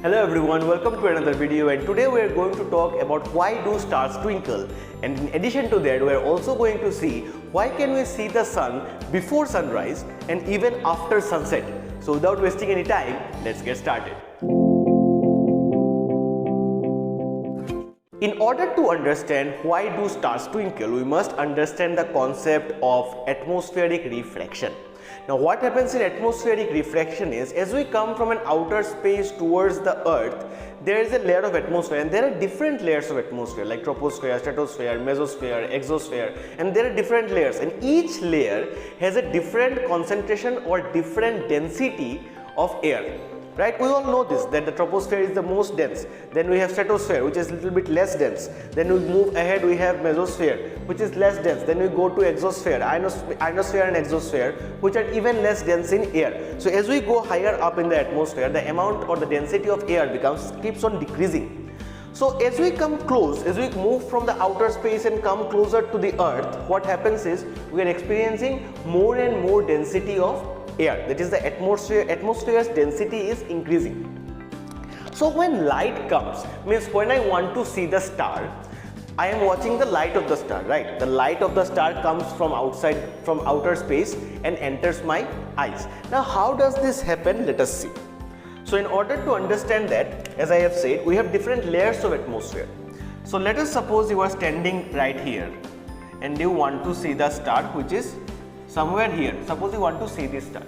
Hello everyone, welcome to another video, and today we are going to talk about why do stars twinkle, and in addition to that we are also going to see why can we see the sun before sunrise and even after sunset. So without wasting any time, let's get started. In order to understand why do stars twinkle, we must understand the concept of atmospheric refraction. Now what happens in atmospheric refraction is, as we come from an outer space towards the earth, there is a layer of atmosphere, and there are different layers of atmosphere like troposphere, stratosphere, mesosphere, exosphere, and there are different layers, and each layer has a different concentration or different density of air. Right, we all know this, that the troposphere is the most dense, then we have stratosphere which is a little bit less dense, then we move ahead, we have mesosphere which is less dense, then we go to exosphere, ionosphere and exosphere which are even less dense in air. So as we go higher up in the atmosphere, the amount or the density of air keeps on decreasing. So as we come close, as we move from the outer space and come closer to the earth, what happens is we are experiencing more and more density of air, that is the atmosphere's density is increasing. So when light comes, means when I want to see the star, I am watching the light of the star, right? The light of the star comes from outside, from outer space, and enters my eyes. Now how does this happen? Let us see. So in order to understand that, as I have said, we have different layers of atmosphere. So let us suppose you are standing right here and you want to see the star which is somewhere here. Suppose you want to see this star,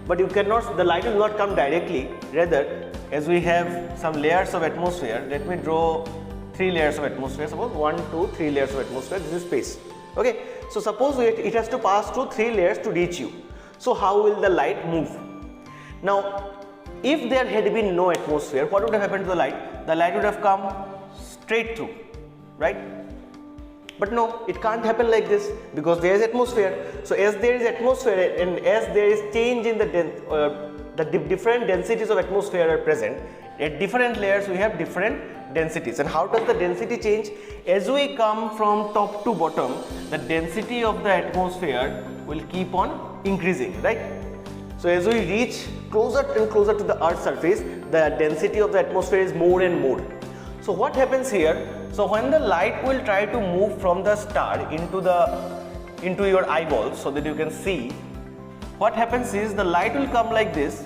but you cannot, the light will not come directly. Rather, as we have some layers of atmosphere, let me draw 3 layers of atmosphere. Suppose 1, 2, 3 layers of atmosphere. This is space. Okay, so suppose it has to pass through 3 layers to reach you. So how will the light move? Now if there had been no atmosphere, what would have happened to the light? The light would have come straight through, right? But no, it can't happen like this because there is atmosphere. So as there is atmosphere and as there is change in the different densities of atmosphere are present, at different layers we have different densities. And how does the density change? As we come from top to bottom, the density of the atmosphere will keep on increasing, right? So as we reach closer and closer to the Earth's surface, the density of the atmosphere is more and more. So what happens here? So when the light will try to move from the star into your eyeballs so that you can see, what happens is the light will come like this,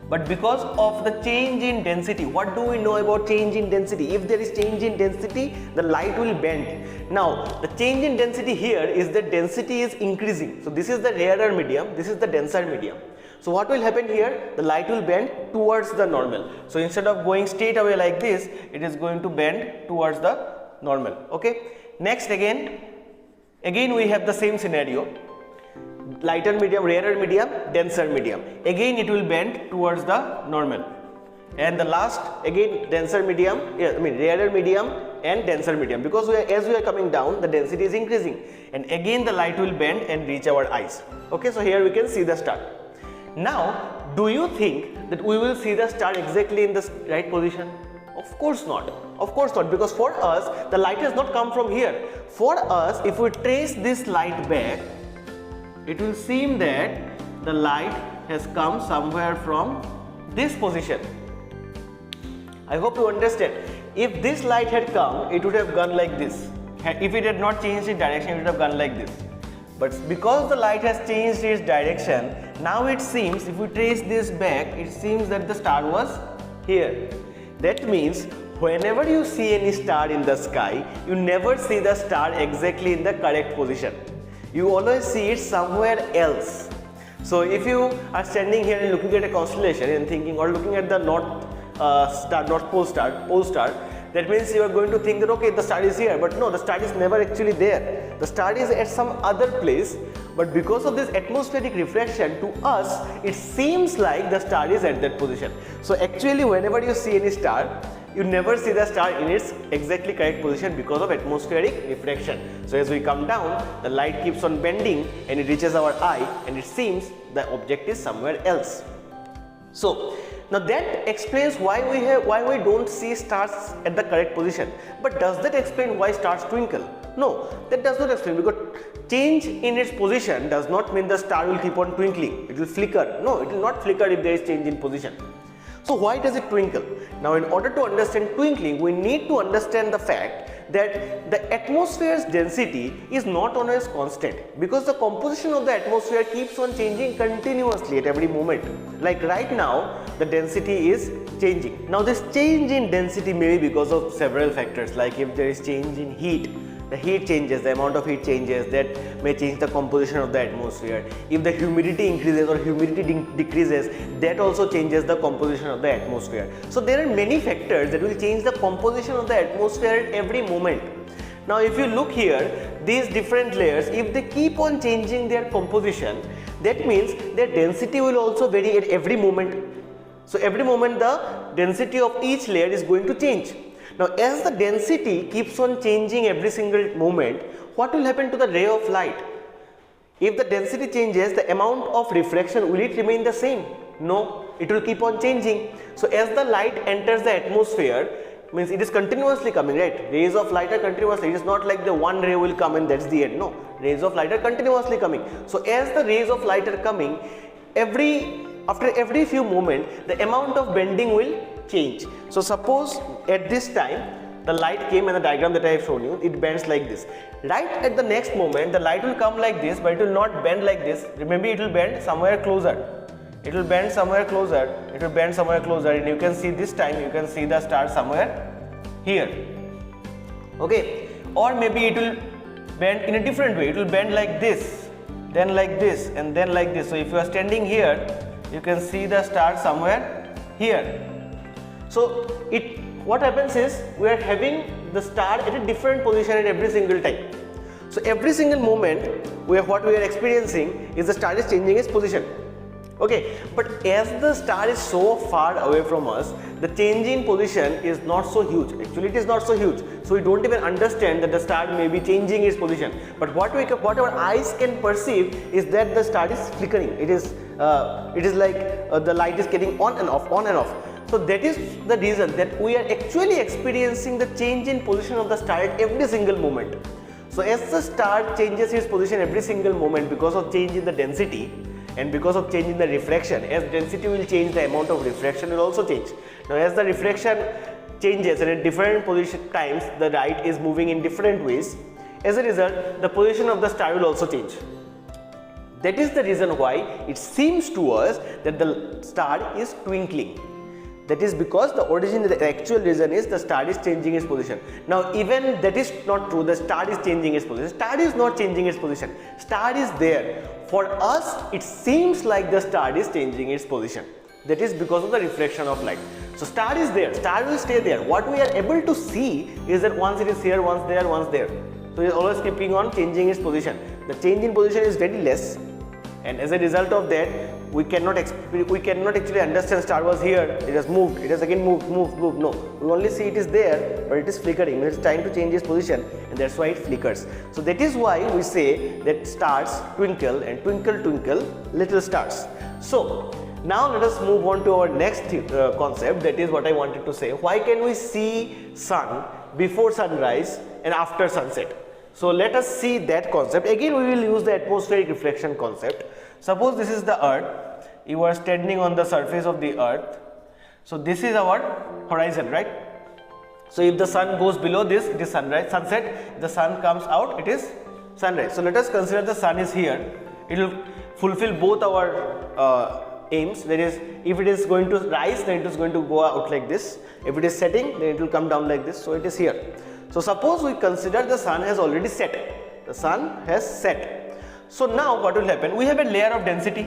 but because of the change in density, what do we know about change in density? If there is change in density, the light will bend. Now the change in density here is that density is increasing. So this is the rarer medium, this is the denser medium. So what will happen here? The light will bend towards the normal. So instead of going straight away like this, it is going to bend towards the normal. Okay. Next again we have the same scenario. Lighter medium, rarer medium, denser medium. Again it will bend towards the normal. And the last again denser medium, rarer medium and denser medium, because as we are coming down, the density is increasing, and again the light will bend and reach our eyes. Okay, so here we can see the star. Now, do you think that we will see the star exactly in the right position? Of course not. Of course not, because for us, the light has not come from here. For us, if we trace this light back, it will seem that the light has come somewhere from this position. I hope you understand. If this light had come, it would have gone like this. If it had not changed its direction, it would have gone like this. But because the light has changed its direction, now it seems, if we trace this back, it seems that the star was here. That means whenever you see any star in the sky, you never see the star exactly in the correct position. You always see it somewhere else. So if you are standing here and looking at a constellation and thinking, or looking at the North Pole star, that means you are going to think that okay, the star is here, but no, the star is never actually there. The star is at some other place, but because of this atmospheric refraction, to us it seems like the star is at that position. So actually whenever you see any star, you never see the star in its exactly correct position because of atmospheric refraction. So as we come down, the light keeps on bending and it reaches our eye, and it seems the object is somewhere else. So now that explains why we don't see stars at the correct position. But does that explain why stars twinkle? No, that does not explain, because change in its position does not mean the star will keep on twinkling. It will flicker. No, it will not flicker if there is change in position. So why does it twinkle? Now in order to understand twinkling, we need to understand the fact that the atmosphere's density is not always constant, because the composition of the atmosphere keeps on changing continuously at every moment. Like right now, the density is changing. Now this change in density may be because of several factors, like if there is change in heat, the heat changes, the amount of heat changes, that may change the composition of the atmosphere. If the humidity increases or humidity decreases, that also changes the composition of the atmosphere. So there are many factors that will change the composition of the atmosphere at every moment. Now if you look here, these different layers, if they keep on changing their composition, that means their density will also vary at every moment. So every moment the density of each layer is going to change. Now as the density keeps on changing every single moment, what will happen to the ray of light? If the density changes, the amount of refraction, will it remain the same? No, it will keep on changing. So as the light enters the atmosphere, means it is continuously coming, right? Rays of light are continuously, it is not like the one ray will come and that's the end. No, rays of light are continuously coming. So as the rays of light are coming, after every few moments, the amount of bending will change. So suppose at this time the light came, and the diagram that I have shown you, it bends like this. Right at the next moment, the light will come like this, but it will not bend like this. Remember, it will bend somewhere closer. It will bend somewhere closer. It will bend somewhere closer, and you can see this time, you can see the star somewhere here. Okay, or maybe it will bend in a different way. It will bend like this, then like this, and then like this. So if you are standing here, you can see the star somewhere here. So what happens is, we are having the star at a different position at every single time. So every single moment, what we are experiencing is the star is changing its position. Okay, but as the star is so far away from us, the change in position is not so huge. Actually, it is not so huge. So we don't even understand that the star may be changing its position. But what our eyes can perceive is that the star is flickering. It is like the light is getting on and off, on and off. So that is the reason that we are actually experiencing the change in position of the star at every single moment. So as the star changes its position every single moment because of change in the density and because of change in the refraction, as density will change, the amount of refraction will also change. Now as the refraction changes and at different position times, the light is moving in different ways. As a result, the position of the star will also change. That is the reason why it seems to us that the star is twinkling. That is because the actual reason is the star is changing its position. Now even that is not true, the star is changing its position. Star is not changing its position. Star is there. For us, it seems like the star is changing its position. That is because of the refraction of light. So star is there, star will stay there. What we are able to see is that once it is here, once there, once there. So it is always keeping on changing its position. The change in position is very less, and as a result of that, we cannot actually understand star was here, it has moved, it has again moved. No, we only see it is there, but it is flickering. It is trying to change its position, and that's why it flickers. So that is why we say that stars twinkle, and twinkle twinkle little stars. So now let us move on to our next concept. That is what I wanted to say. Why can we see sun before sunrise and after sunset? So let us see that concept. Again, we will use the atmospheric reflection concept. Suppose this is the earth, you are standing on the surface of the earth. So this is our horizon, right? So if the sun goes below this, it is sunrise, sunset. If the sun comes out, it is sunrise. So let us consider the sun is here. It will fulfill both our aims. That is, if it is going to rise, then it is going to go out like this. If it is setting, then it will come down like this. So it is here. So suppose we consider the sun has already set. The sun has set. So now what will happen? We have a layer of density.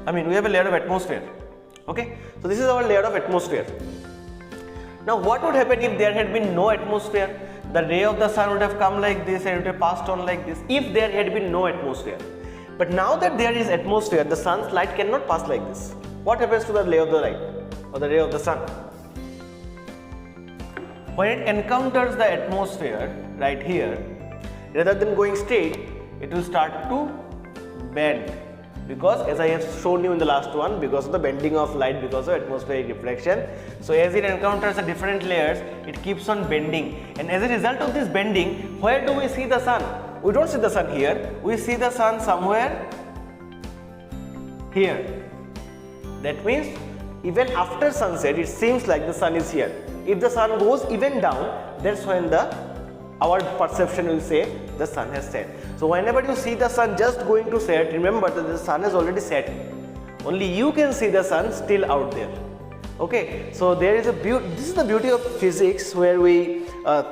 We have a layer of atmosphere. Okay. So this is our layer of atmosphere. Now what would happen if there had been no atmosphere? The ray of the sun would have come like this and it would have passed on like this if there had been no atmosphere. But now that there is atmosphere, the sun's light cannot pass like this. What happens to the ray of the light or the ray of the sun? When it encounters the atmosphere right here, rather than going straight, it will start to bend, because as I have shown you in the last one, because of the bending of light, because of atmospheric refraction. So as it encounters the different layers, it keeps on bending, and as a result of this bending, where do we see the sun? We don't see the sun here, we see the sun somewhere here. That means even after sunset it seems like the sun is here. If the sun goes even down, that's when our perception will say the sun has set. So whenever you see the sun just going to set, remember that the sun has already set. Only you can see the sun still out there. Okay, so there is a beauty. This is the beauty of physics, where we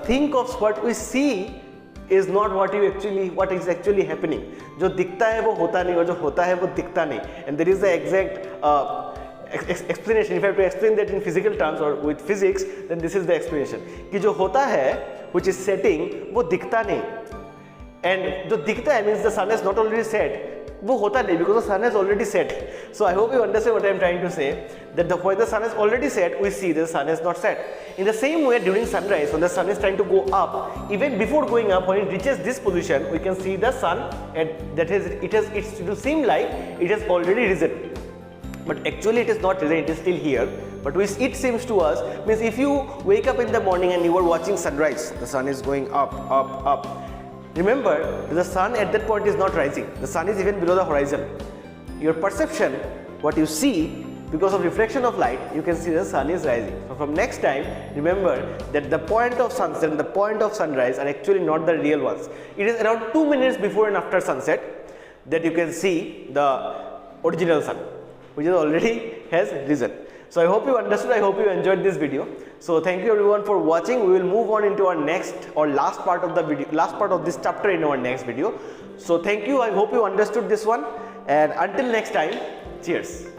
think of what we see is not what is actually happening. जो दिखता है वो होता नहीं और जो होता है वो दिखता नहीं. And there is the exact explanation. If I have to explain that in physical terms or with physics, then this is the explanation. कि जो होता है, which is setting, वो दिखता नहीं. And जो दिखता है means the sun has not already set. वो होता नहीं because the sun has already set. So I hope you understand what I am trying to say. That when the sun has already set, we see the sun has not set. In the same way, during sunrise, when the sun is trying to go up, even before going up, when it reaches this position, we can see the sun, and it will seem like it has already risen. But actually it is not risen, it is still here. But it seems to us, means if you wake up in the morning and you are watching sunrise, the sun is going up, up, up. Remember, the sun at that point is not rising. The sun is even below the horizon. Your perception, what you see, because of reflection of light, you can see the sun is rising. So from next time, remember that the point of sunset and the point of sunrise are actually not the real ones. It is around 2 minutes before and after sunset that you can see the original sun, which is already has risen. So I hope you understood, I hope you enjoyed this video. So thank you everyone for watching. We will move on into our next or last part of the video, last part of this chapter in our next video. So thank you, I hope you understood this one, and until next time, cheers.